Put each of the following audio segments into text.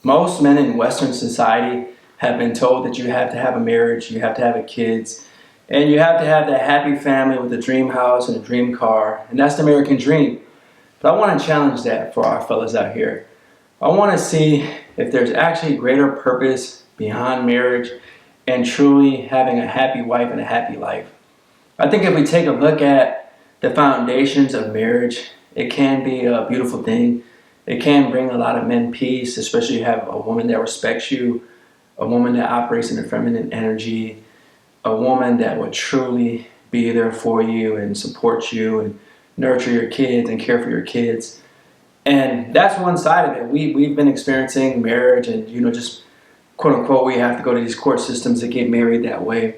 Most men in Western society have been told that you have to have a marriage, you have to have a kids, and you have to have that happy family with a dream house and a dream car, and that's the American dream. But I want to challenge that for our fellas out here. I want to see if there's actually greater purpose beyond marriage and truly having a happy wife and a happy life. I think if we take a look at the foundations of marriage, it can be a beautiful thing. It can bring a lot of men peace, especially if you have a woman that respects you, a woman that operates in a feminine energy, a woman that would truly be there for you and support you and nurture your kids and care for your kids. And that's one side of it. We've been experiencing marriage and, just quote unquote, we have to go to these court systems to get married that way.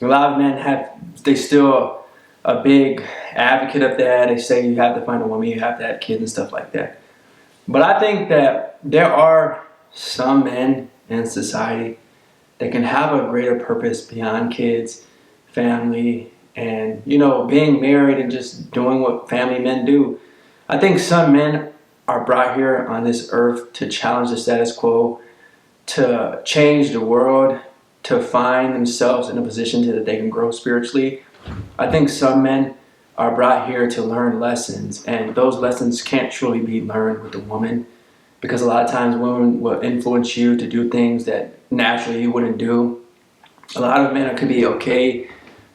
A lot of men they still a big advocate of that. They say you have to find a woman, you have to have kids and stuff like that. But I think that there are some men in society that can have a greater purpose beyond kids, family, and, being married and just doing what family men do. I think some men are brought here on this earth to challenge the status quo, to change the world, to find themselves in a position that they can grow spiritually. I think some men are brought here to learn lessons, and those lessons can't truly be learned with a woman, because a lot of times women will influence you to do things that naturally you wouldn't do. A lot of men could be okay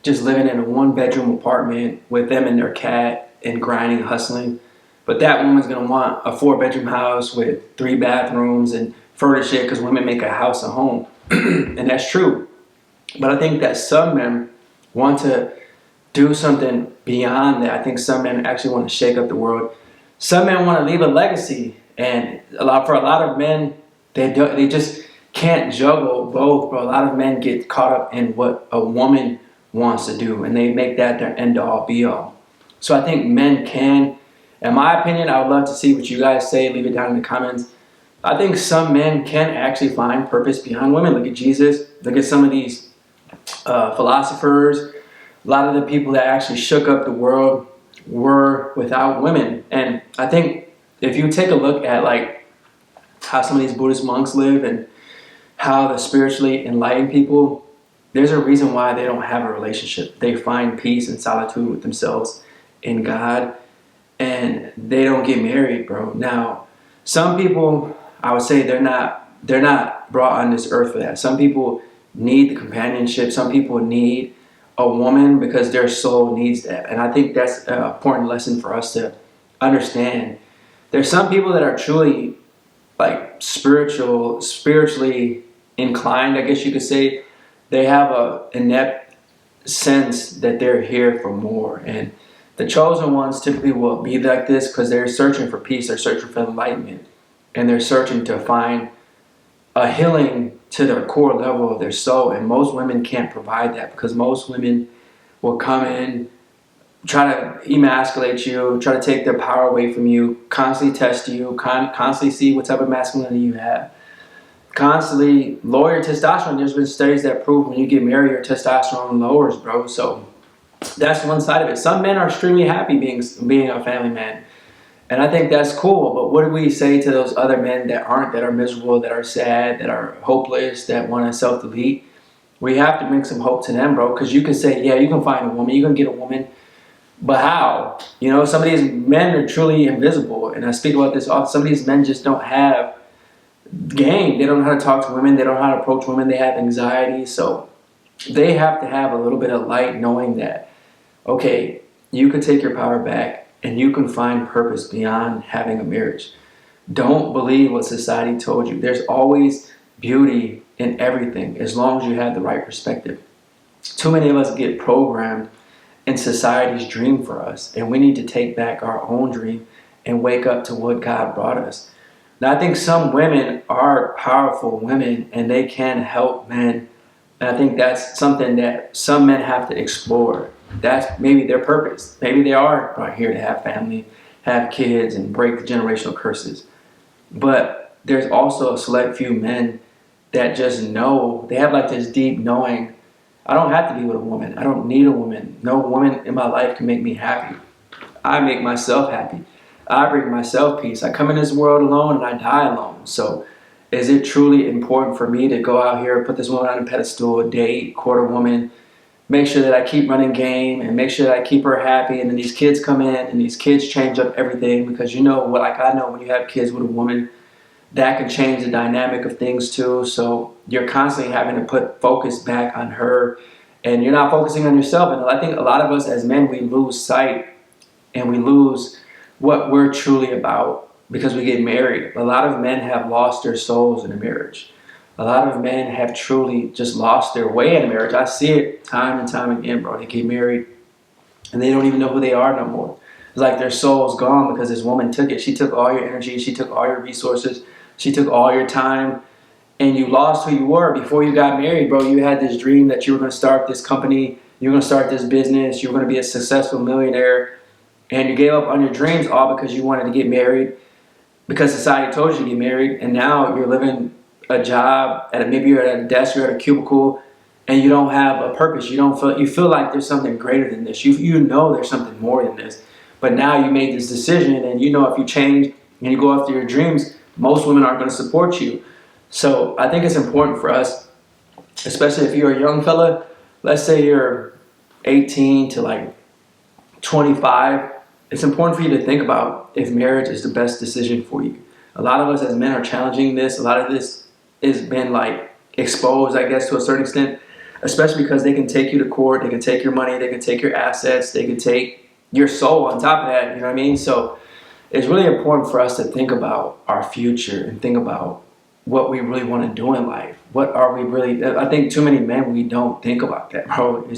just living in a one-bedroom apartment with them and their cat and grinding, hustling, but that woman's gonna want a four-bedroom house with 3 bathrooms and furnish it, because women make a house a home. And that's true. But I think that some men want to do something beyond that. I think some men actually want to shake up the world. Some men want to leave a legacy, and for a lot of men, they just can't juggle both. But a lot of men get caught up in what a woman wants to do, and they make that their end all be all. So I think men can, in my opinion, I would love to see what you guys say. Leave it down in the comments. I think some men can actually find purpose beyond women. Look at Jesus. Look at some of these philosophers. A lot of the people that actually shook up the world were without women. And I think if you take a look at how some of these Buddhist monks live and how the spiritually enlightened people, there's a reason why they don't have a relationship. They find peace and solitude with themselves in God, and they don't get married, bro. Now, some people, I would say they're not brought on this earth for that. Some people need the companionship. Some people need a woman because their soul needs that. And I think that's an important lesson for us to understand. There's some people that are truly spiritually inclined, I guess you could say. They have a inept sense that they're here for more. And the chosen ones typically will be like this because they're searching for peace, they're searching for enlightenment, and they're searching to find a healing to their core level of their soul. And most women can't provide that, because most women will come in, try to emasculate you, try to take their power away from you, constantly test you, constantly see what type of masculinity you have, constantly lower your testosterone. There's been studies that prove when you get married, your testosterone lowers, bro. So that's one side of it. Some men are extremely happy being a family man, and I think that's cool. But what do we say to those other men that aren't, that are miserable, that are sad, that are hopeless, that want to self-delete? We have to bring some hope to them, bro, because you can say, yeah, you can find a woman, you can get a woman, but how? Some of these men are truly invisible, and I speak about this often. Some of these men just don't have game. They don't know how to talk to women. They don't know how to approach women. They have anxiety, so they have to have a little bit of light, knowing that, okay, you can take your power back and you can find purpose beyond having a marriage. Don't believe what society told you. There's always beauty in everything as long as you have the right perspective. Too many of us get programmed in society's dream for us, and we need to take back our own dream and wake up to what God brought us. Now, I think some women are powerful women and they can help men. And I think that's something that some men have to explore. That's maybe their purpose. Maybe they are right here to have family, have kids, and break the generational curses. But there's also a select few men that just know, they have this deep knowing, I don't have to be with a woman. I don't need a woman. No woman in my life can make me happy. I make myself happy. I bring myself peace. I come in this world alone and I die alone. So Is it truly important for me to go out here, put this woman on a pedestal, date, court a woman, make sure that I keep running game and make sure that I keep her happy, and then these kids come in and these kids change up everything? Because you know what, like I know when you have kids with a woman, that can change the dynamic of things too. So you're constantly having to put focus back on her, and you're not focusing on yourself. And I think a lot of us as men, we lose sight and we lose what we're truly about because we get married. A lot of men have lost their souls in a marriage. A lot of men have truly just lost their way in a marriage. I see it time and time again, bro. They get married and they don't even know who they are no more. It's like their soul's gone because this woman took it. She took all your energy. She took all your resources. She took all your time. And you lost who you were. Before you got married, bro, you had this dream that you were going to start this company. You were going to start this business. You were going to be a successful millionaire. And you gave up on your dreams all because you wanted to get married, because society told you to get married. And now you're living a job maybe you're at a desk, you're at a cubicle, and you don't have a purpose. You feel like there's something greater than this. You know there's something more than this. But now you made this decision, and you know if you change and you go after your dreams, most women aren't going to support you. So I think it's important for us, especially if you're a young fella, let's say you're 18 to like 25, it's important for you to think about if marriage is the best decision for you. A lot of us as men are challenging this. A lot of this has been like exposed, I guess, to a certain extent, especially because they can take you to court, they can take your money, they can take your assets, they can take your soul on top of that, you know what I mean? So it's really important for us to think about our future and think about what we really want to do in life. What are we really, I think too many men, we don't think about that, bro.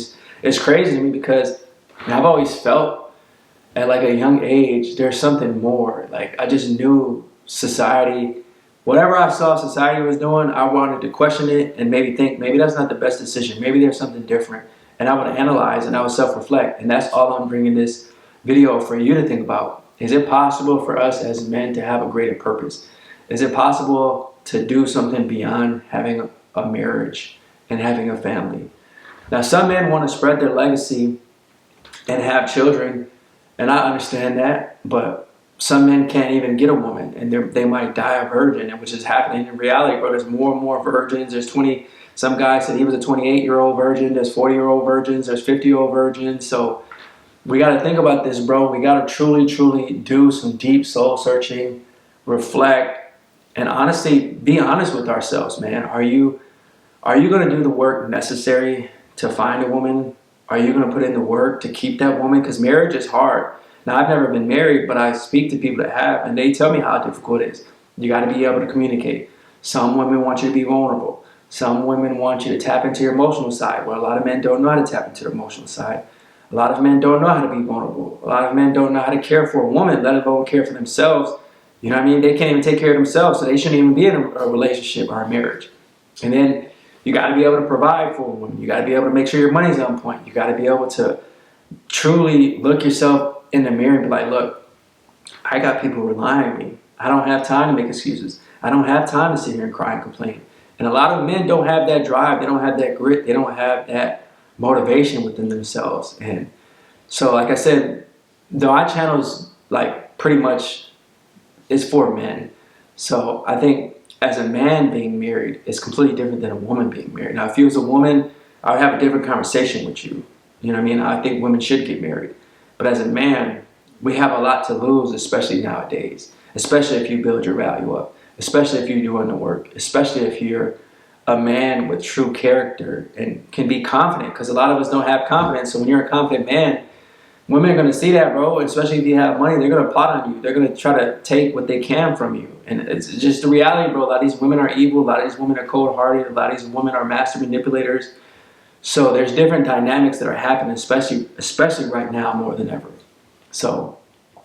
It's crazy to me because I've always felt at like a young age, there's something more. Like I just knew society, whatever I saw society was doing, I wanted to question it and maybe think, maybe that's not the best decision. Maybe there's something different. And I would analyze and I would self-reflect. And that's all I'm bringing this video for you to think about. Is it possible for us as men to have a greater purpose? Is it possible to do something beyond having a marriage and having a family? Now, some men want to spread their legacy and have children, and I understand that, but some men can't even get a woman, and they might die a virgin, which is happening in reality, bro. There's more and more virgins. Some guy said he was a 28-year-old virgin. There's 40-year-old virgins. There's 50-year-old virgins. So we got to think about this, bro. We got to truly, truly do some deep soul searching, reflect, and honestly, be honest with ourselves, man. Are you going to do the work necessary to find a woman? Are you going to put in the work to keep that woman? Because marriage is hard. Now, I've never been married, but I speak to people that have, and they tell me how difficult it is. You got to be able to communicate. Some women want you to be vulnerable. Some women want you to tap into your emotional side, where a lot of men don't know how to tap into their emotional side. A lot of men don't know how to be vulnerable. A lot of men don't know how to care for a woman, let alone care for themselves. You know what I mean? They can't even take care of themselves, so they shouldn't even be in a relationship or a marriage. And then you got to be able to provide for a woman. You got to be able to make sure your money's on point. You got to be able to truly look yourself in the mirror and be like, look, I got people relying on me. I don't have time to make excuses. I don't have time to sit here and cry and complain. And a lot of men don't have that drive. They don't have that grit. They don't have that motivation within themselves. And so, like I said, my channel's like pretty much is for men. So I think as a man being married is completely different than a woman being married. Now, if you was a woman, I would have a different conversation with you. You know what I mean? I think women should get married. But as a man, we have a lot to lose, especially nowadays. Especially if you build your value up. Especially if you're doing the work. Especially if you're a man with true character and can be confident. Because a lot of us don't have confidence. So when you're a confident man, women are going to see that, bro. Especially if you have money, they're going to plot on you. They're going to try to take what they can from you. And it's just the reality, bro. A lot of these women are evil. A lot of these women are cold-hearted. A lot of these women are master manipulators. So there's different dynamics that are happening, especially right now more than ever. So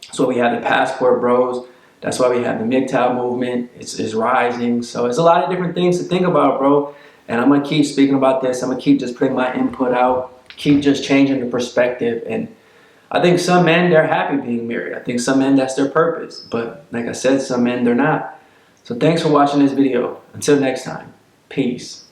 that's why we have the passport bros. That's why we have the MGTOW movement. It's rising. So there's a lot of different things to think about, bro. And I'm going to keep speaking about this. I'm going to keep just putting my input out. Keep just changing the perspective. And I think some men, they're happy being married. I think some men, that's their purpose. But like I said, some men, they're not. So thanks for watching this video. Until next time, peace.